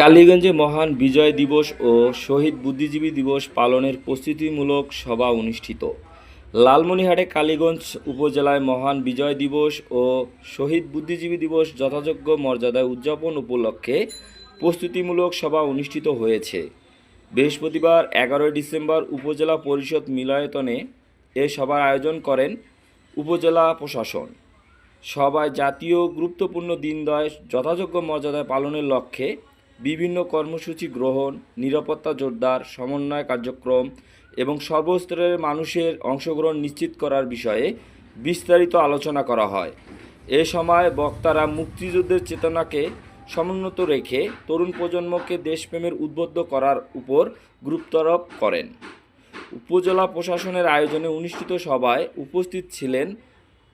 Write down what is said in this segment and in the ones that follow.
কালীগঞ্জে মহান বিজয় দিবস ও শহীদ বুদ্ধিজীবী দিবস পালনের প্রস্তুতিমূলক সভা অনুষ্ঠিত। লালমনিরহাটে কালীগঞ্জ উপজেলায় মহান বিজয় দিবস ও শহীদ বুদ্ধিজীবী দিবস যথাযোগ্য মর্যাদায় উদযাপন উপলক্ষে প্রস্তুতিমূলক সভা অনুষ্ঠিত হয়েছে। বৃহস্পতিবার 11 ডিসেম্বর উপজেলা পরিষদ মিলনায়তনে এ সভার আয়োজন করেন উপজেলা প্রশাসন। সভায় জাতীয় গুরুত্বপূর্ণ দিনদ্বয় যথাযোগ্য মর্যাদায় পালনের লক্ষ্যে বিভিন্ন কর্মসূচি গ্রহণ, নিরাপত্তা জোরদার, সমন্বয় কার্যক্রম এবং সর্বস্তরের মানুষের অংশগ্রহণ নিশ্চিত করার বিষয়ে বিস্তারিত আলোচনা করা হয়। এ সময় বক্তারা মুক্তিযুদ্ধের চেতনাকে সমুন্নত রেখে তরুণ প্রজন্মকে দেশপ্রেমের উদ্বুদ্ধ করার উপর গুরুত্বারোপ করেন। উপজেলা প্রশাসনের আয়োজনে অনুষ্ঠিত সভায় উপস্থিত ছিলেন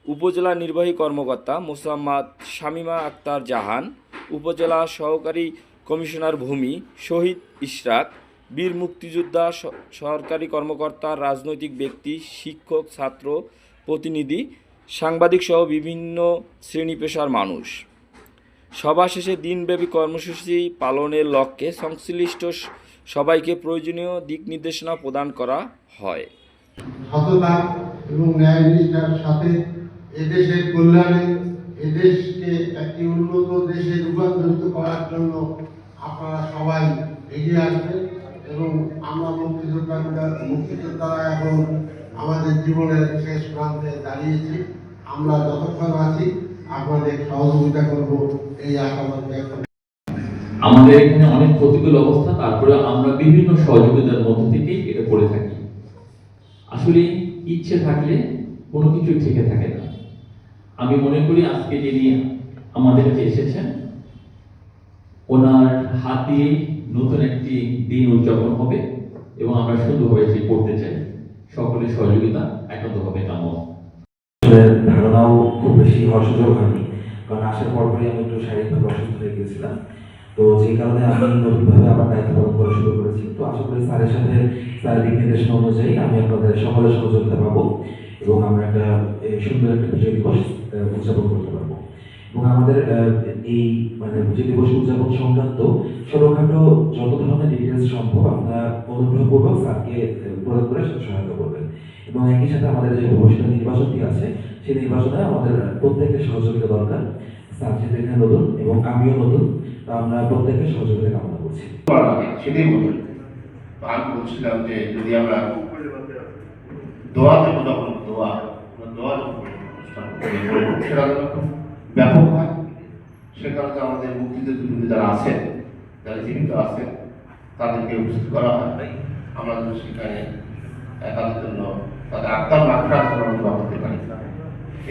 উপজেলা নির্বাহী কর্মকর্তা মোসাম্মদ শামীমা আক্তার জাহান, উপজেলা সহকারী কমিশনার ভূমি শহীদ ইশরাক, বীর মুক্তিযোদ্ধা, সরকারি কর্মকর্তা, রাজনৈতিক ব্যক্তি, শিক্ষক, ছাত্র, প্রতিনিধি, সাংবাদিক সহ বিভিন্ন শ্রেণী পেশার মানুষ। সভা শেষে দিনব্যাপী কর্মসূচি পালনের লক্ষ্যে সংশ্লিষ্ট সবাইকে প্রয়োজনীয় দিক নির্দেশনা প্রদান করা হয়। সততা এবং ন্যায় নিষ্ঠার সাথে এদেশের কল্যাণে এদেশকে একটি উন্নত দেশে রূপান্তরিত করার জন্য আপনারা সবাই এগিয়ে আসবেন এবং আমরা মুক্তিযোদ্ধারা এখন আমাদের জীবনের শেষ প্রান্তে দাঁড়িয়েছি। আমরা যতক্ষণ আছি আপনাদের সহযোগিতা করব এই আশাবাদ ব্যক্ত। আমাদের এখানে অনেক প্রতিকূল অবস্থা, তারপরে আমরা বিভিন্ন সহযোগিতার মধ্য থেকেই এটা করে থাকি। আসলে ইচ্ছে থাকলে কোনো কিছু থেকে থাকে না। আমি মনে করি আজকে যিনি আমাদের কাছে এসেছেন, ওনার হাত দিয়ে নতুন একটি দিন উদযাপন হবে এবং আমরা সুন্দরভাবে এটি করতে চাই। সকলের সহযোগিতা একান্তভাবে কাম্য। ধারণাও খুব বেশি হওয়ার সুযোগ হয়নি, কারণ আসার পরপরই আমি একটু শারীরিকভাবে অসুস্থ হয়ে গিয়েছিলাম। তো যে কারণে আমি নতুনভাবে আবার দায়িত্ব পালন করা শুরু করেছি। তো আশা করি স্যারের সাথে স্যারের দিক নির্দেশনা অনুযায়ী আমি আপনাদের সকলের সহযোগিতা পাবো এবং আমরা একটা সুন্দর একটা বিজয় দিবস উদযাপন করতে পারবো। এবং আমাদের এই বিজয় দিবস উদযাপন সংক্রান্ত ছোটখাটো যত ধরনের ডিটেলস সম্ভব আপনারা অনুগ্রহপূর্বক স্যারকে প্রদান করে সহায়তা করবেন। এবং একই সাথে আমাদের যে ঘোষণা নির্বাচনটি আছে সেই নির্বাচনে আমাদের প্রত্যেকের সহযোগিতা দরকার। স্যার যেহেতু এখানে নতুন এবং আমিও নতুন, তো আমরা প্রত্যেকের সহযোগিতা কামনা করছি। সেটাই বলুন, আমি বলছিলাম যে যদি আমরা দোয়া দেবো, যখন দোয়া সেটা খুব ব্যাপক হয়। সে কারণে আমাদের মুক্তিযুদ্ধ যারা আছেন, যারা জীবিত আছেন, তাদেরকে উপস্থিত করা হয়। আমরা যদি সেখানে তাদের জন্য তাদের আত্মার মাত্রার জন্য দোয়া করতে পারি,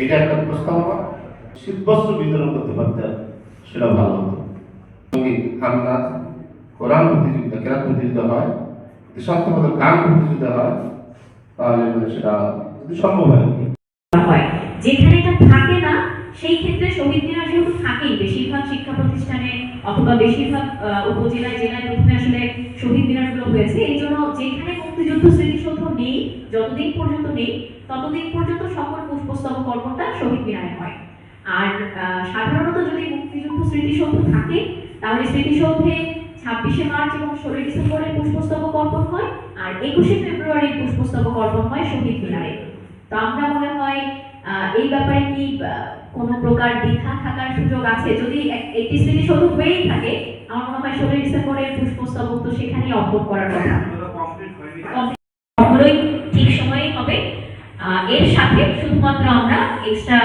এটা একটা প্রস্তাবনা। শীতবস্ত্র বিতরণ করতে পারতেন, সেটা ভালো হতো। হামনাথ কোরআন প্রতিযোগিতা, কেরাত প্রতিযোগিতা হয়, দেশাত্মকতা গান প্রতিযোগিতা হয়, তাহলে সেটা যদি সম্ভব হয়। যেখানে এটা থাকে না সেই ক্ষেত্রে শহীদ মিনার যেহেতু থাকেই বেশিরভাগ শিক্ষা প্রতিষ্ঠানে অথবা বেশিরভাগ উপজেলায় জেলায় প্রথমে আসলে শহীদ মিনারগুলো হয়েছে। এই জন্য যেখানে মুক্তিযুদ্ধ স্মৃতিসৌধ নেই, যতদিন পর্যন্ত নেই ততদিন পর্যন্ত সকল পুষ্পস্তবক অর্পণটা শহীদ মিনারে হয়। আর সাধারণত যদি মুক্তিযুদ্ধ স্মৃতিসৌধ থাকে তাহলে স্মৃতিসৌধে 26শে মার্চ এবং 16 ডিসেম্বরে পুষ্পস্তবক অর্পণ হয়, আর 21শে ফেব্রুয়ারি পুষ্পস্তবক অর্পণ হয় শহীদ মিনারে। তো আমরা মনে হয় এই ব্যাপারে কি কোনো প্রকার দ্বিধা থাকার সুযোগ আছে? যদি একটি স্মৃতিসৌধ হয়েই থাকে, আমার মনে হয় 16 ডিসেম্বরের পুষ্পস্তবক তো সেখানেই অর্পণ করার কথা, ওগুলোই ঠিক সময়ে হবে। এর সাথে শুধুমাত্র আমরা এক্সট্রা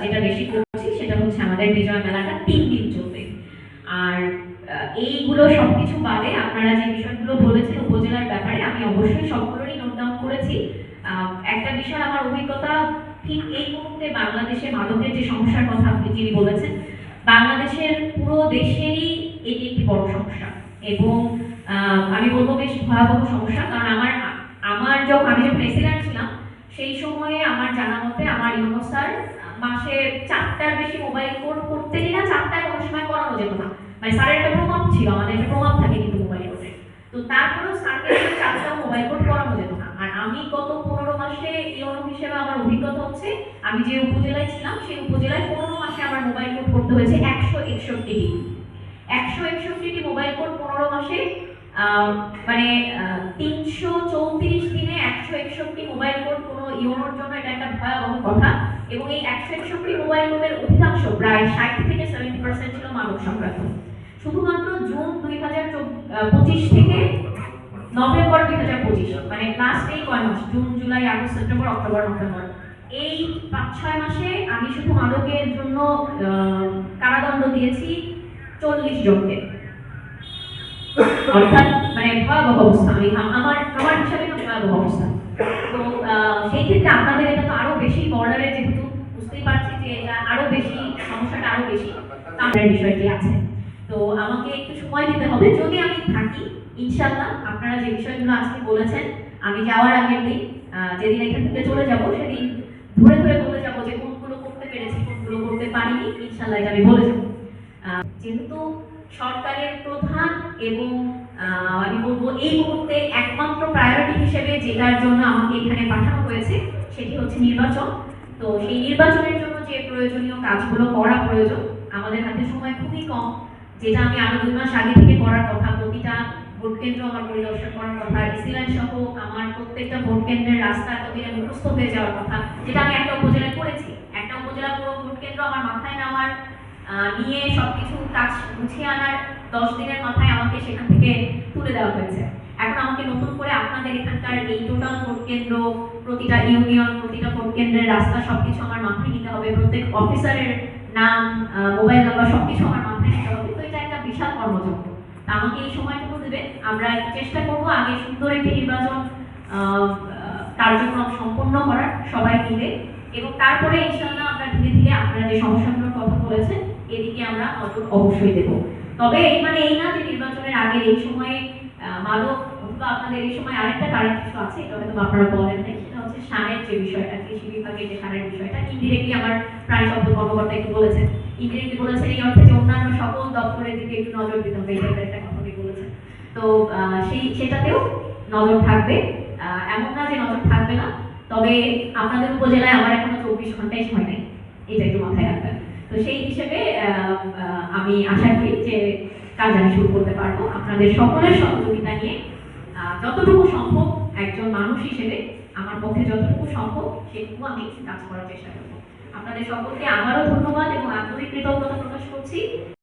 যেটা বেশি করছি সেটা হচ্ছে আমাদের বিজয় মেলাটা 3 দিন চলবে। আর এইগুলো সবকিছু বাদে আপনারা যে বিষয়গুলো বলেছেন উপজেলার ব্যাপারে, আমি অবশ্যই সবগুলোরই নোট ডাউন করেছি। একটা বিষয় আমার অভিজ্ঞতা, ঠিক এই মুহূর্তে বাংলাদেশে মাদকের যে সমস্যার কথা আপনি যিনি বলেছেন, বাংলাদেশের পুরো দেশেরই এটি একটি বড় সমস্যা এবং আমি বলবো বেশ ভয়াবহ সমস্যা। কারণ আমি যখন প্রেসিডেন্ট ছিলাম সেই সময়ে আমার জানা মতে আমার ইউনো স্যার মাসে 4টার বেশি মোবাইল কোড করতেনই না। 4টায় কোনো সময় করানো যেত না, মানে স্যারের একটা প্রমাণ ছিল, আমাদের একটা প্রমাণ থাকে কিন্তু মোবাইল কোডে। তো তারপরেও স্যারকে 4টা মোবাইল কোড করানো যেত না। আর আমি গত 15 মাসে ইউনো হিসেবে আমার অভিজ্ঞতা হচ্ছে, আমি যে উপজেলায় ছিলাম সেই উপজেলায় 15 মাসে আমার মোবাইল কোড করতে হয়েছে 161টি। 161টি মোবাইল কোড 15 মাসে, মানে 334 দিনে 161 মোবাইল কোড কোনো ইউনোর জন্য এটা একটা ভয়াবহ কথা। এবং এই 161 মোবাইল কোডের অধিকাংশ প্রায় 60 থেকে 70% ছিল মাদক সংক্রান্ত। শুধুমাত্র জুন 2025 থেকে নভেম্বর 2025, মানে লাস্ট এই কয় মাস, June July August September October November, এই 5-6 মাসে আমি শুধু মাদকের জন্য কারাদণ্ড দিয়েছি 40 জনকে। অর্থাৎ মানে ভয়াবহ অবস্থা, আমি আমার হিসাবে তো ভয়াবহ অবস্থা। তো সেই ক্ষেত্রে আপনাদের এটা তো আরো বেশি বর্ডারে, যেহেতু বুঝতেই পারছি যে এটা আরো বেশি, সমস্যাটা আরো বেশি, তার বিষয়টি আছে। তো আমাকে একটু সময় দিতে হবে। যদি আমি থাকি, ইনশাআল্লাহ আপনারা যে বিষয়গুলো আজকে বলেছেন, আমি যাওয়ার আগের দিন, যেদিন এখান থেকে চলে যাব, সেদিন ধরে ধরে বলে যাব যে কোনগুলো করতে পেরেছি, কোনগুলো করতে পারিনি। ইনশাআল্লাহ এটা আমি বলে যাব। যেহেতু সরকারের প্রধান এবং আমি বলবো এই মুহূর্তে একমাত্র প্রায়োরিটি হিসেবে যেটার জন্য আমাকে এখানে পাঠানো হয়েছে সেটি হচ্ছে নির্বাচন। তো সেই নির্বাচনের জন্য যে প্রয়োজনীয় কাজগুলো করা প্রয়োজন, আমাদের হাতে সময় খুবই কম, যেটা আমি আরো 2 মাস আগে থেকে করার কথা। প্রতিটা ভোট কেন্দ্র আমার পরিদর্শন করার কথা, ইসিল্যান্ড সহ আমার প্রত্যেকটা ভোট কেন্দ্রের রাস্তা এতদিনে মুখস্থ হয়ে যাওয়ার কথা, যেটা আমি একটা উপজেলায় করেছি। একটা উপজেলা পুরো ভোট কেন্দ্র আমার মাথায় নেওয়ার, নিয়ে সবকিছু কাজ গুছিয়ে আনার 10 দিনের মাথায় আমাকে সেখান থেকে তুলে দেওয়া হয়েছে। এখন আমাকে নতুন করে আপনাদের এখানকার এই টোটাল ভোট কেন্দ্র, প্রতিটা ইউনিয়ন, প্রতিটা ভোট কেন্দ্রের রাস্তা সবকিছু আমার মাথায় নিতে হবে। প্রত্যেক অফিসারের নাম, মোবাইল নাম্বার সবকিছু আমার মাথায় নিতে হবে। তো এটা একটা বিশাল কর্মযজ্ঞ। আমাকে এই সময়টুকু দেবে, আমরা চেষ্টা করব আগে সুন্দর একটি নির্বাচন কার্যক্রম সম্পন্ন করার সবাই মিলে, এবং তারপরে ইনশাআল্লাহ আমরা ধীরে ধীরে আপনারা যে সমস্যাগুলোর কথা বলেছেন এদিকে আমরা নজর অবশ্যই দেব। তবে এই মানে এই না যে নির্বাচনের আগে এই সময়ে মাদক, অথবা আপনাদের এই সময় আরেকটা কারণ কিছু আছে, এটা হয়তো আপনারা বলেন নাই, সেটা হচ্ছে সারের যে বিষয়টা, কৃষি বিভাগের যে সারের বিষয়টা, ইনডিরেক্টলি আমার প্রাণী সম্পদ কর্মকর্তা একটু বলেছেন, ইনডিরেক্টলি বলেছেন এই অর্থে যে অন্যান্য সকল দপ্তরের দিকে একটু নজর দিতে হবে, এই একটা কথা উনি বলেছেন। তো সেটাতেও নজর থাকবে। এমন না যে নজর থাকবে না, তবে আপনাদের উপজেলায় আমার এখনো 24 ঘন্টাই সময় নেই, এটা একটু মাথায় রাখবেন। তো সেই হিসেবে আমি আশা করি যে কাজ আমি শুরু করতে পারবো আপনাদের সকলের সহযোগিতা নিয়ে। যতটুকু সম্ভব একজন মানুষ হিসেবে আমার পক্ষে যতটুকু সম্ভব সেটুকু আমি কাজ করার চেষ্টা করবো। আপনাদের সকলকে আবারও ধন্যবাদ এবং আন্তরিক কৃতজ্ঞতা প্রকাশ করছি।